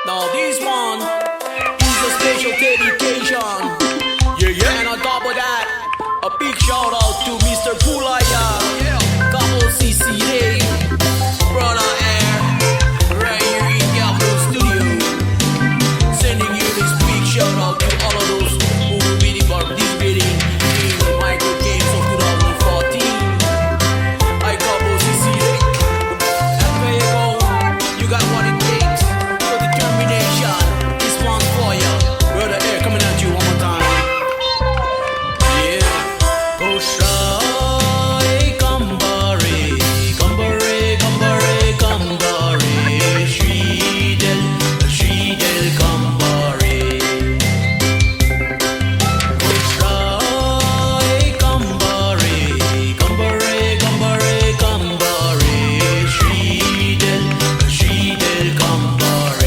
Now this one is a special dedication. And on top of that, a big shout out to Mr. Pulaya, Couple CC, Brother Air, right here in Capitol Studio. Sending you this big shout out to all of those who will be participating in the micro games of 2014. I Couple CC, and there you go. You got what it takes for determination. This one's for you. Brother Air coming at you one more time. Kosrae, Kambare, Shridel, Kambare. Kosrae, Kambare, Shridel, Kambare.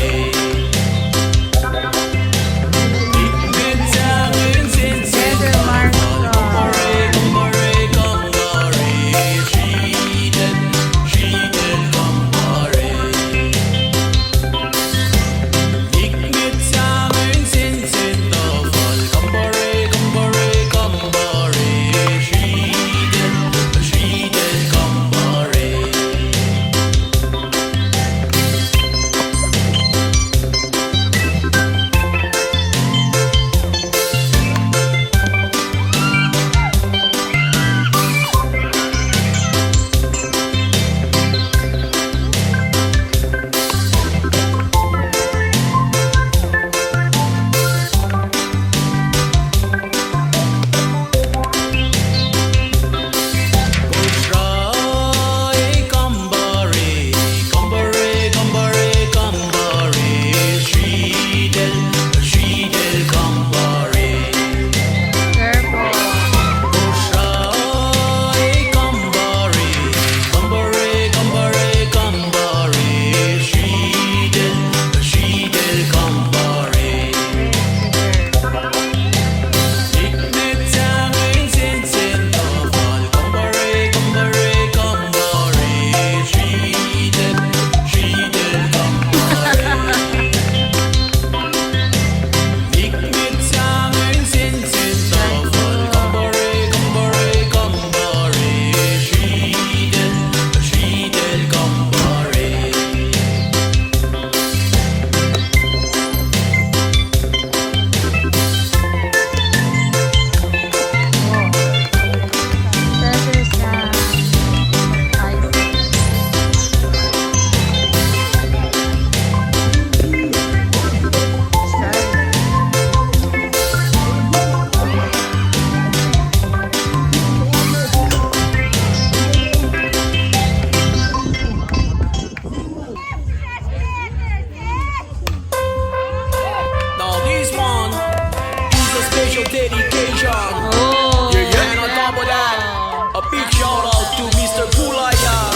Dedication. And on top of that, a big shout out to Mr. Pulaya,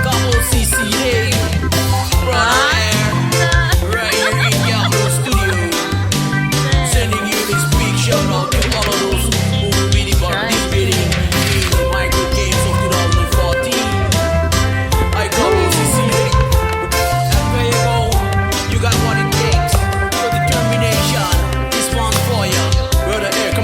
Couple CC, Brother Air, right here in Capitol Studio. Sending you this big shout out to all of those who will be participating in the micro games of 2014. I Couple CC, and there you go. You got what it takes for determination. This one's for you. Brother Air.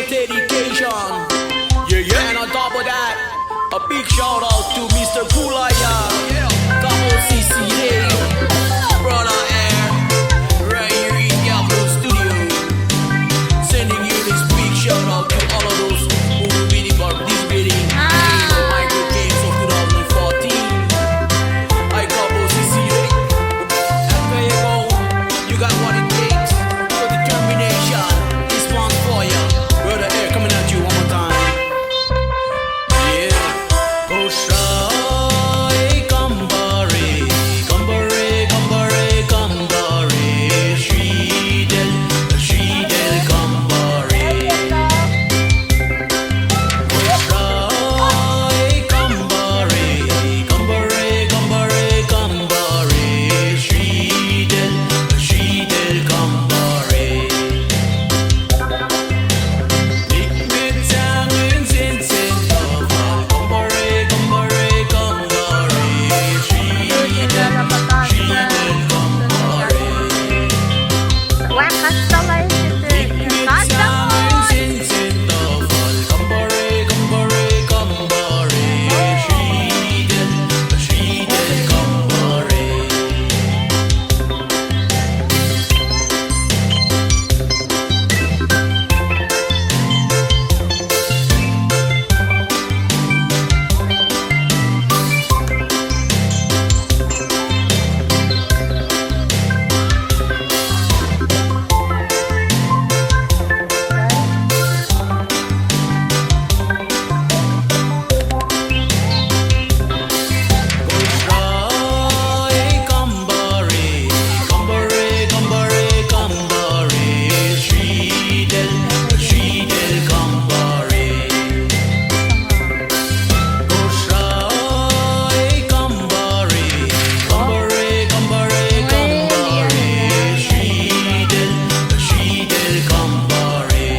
special dedication. And on top of that, a big shout out to Mr. Pulaya, Kosrae, Brother Air, right here in Gablo Studio. Sending you this big shout out to all of those who will be participating in the Micro Games of 2014. I Kosrae, and there you go. You got what it takes for determination. This one's for ya, Brother Air, coming at you one more time. Kosrae, Kambare, Kambare, Kambare, Kambare, Shridel, Shridel, Kambare. Kosrae, Kambare, Kambare, Kambare, Kambare, Shridel, Shridel, Kambare. Nikmet sangen sensen tafal, Kambare, Kambare, Kambare, Shridel, Shridel, Kambare. Nikmet sangen sensen tafal, Kambare, Kambare, Kambare, Shridel, Shridel, Kambare. Kosrae, Kambare, Kambare, Kambare, Kambare, Shridel, Shridel, Kambare. Kosrae, Kambare, Kambare, Kambare, Kambare, Shridel, Shridel, Kambare.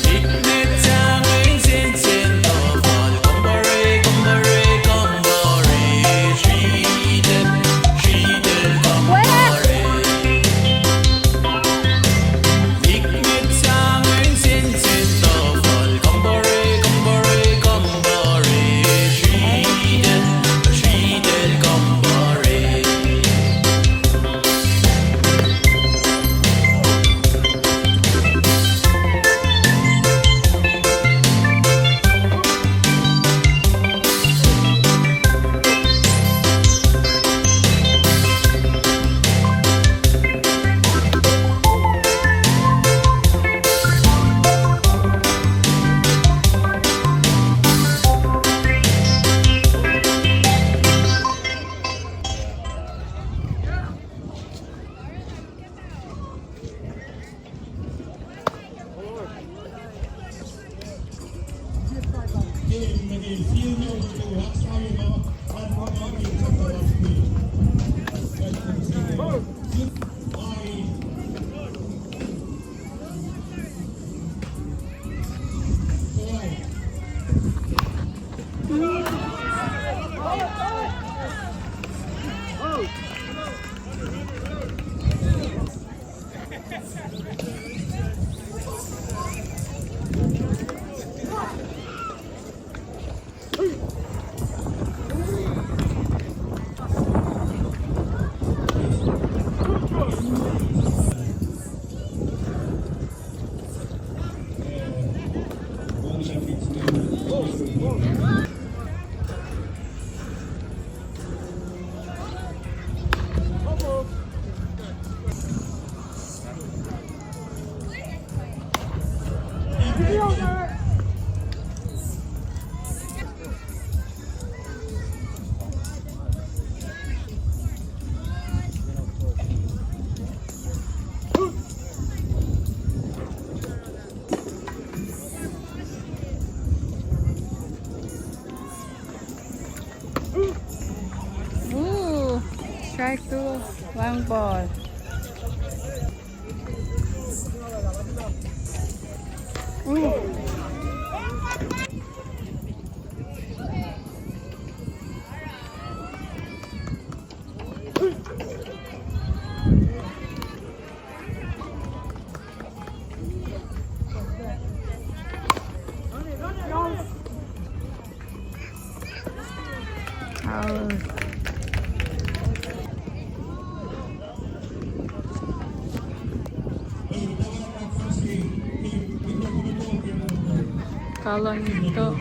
Nikmet sangen sensen tafal, Kambare, Kambare, Kambare, Shridel, Shridel, Kambare. Nikmet sangen sensen tafal, Kambare, Kambare, Kambare, Shridel, Shridel, Kambare. Strike two, one ball. Kalau nito.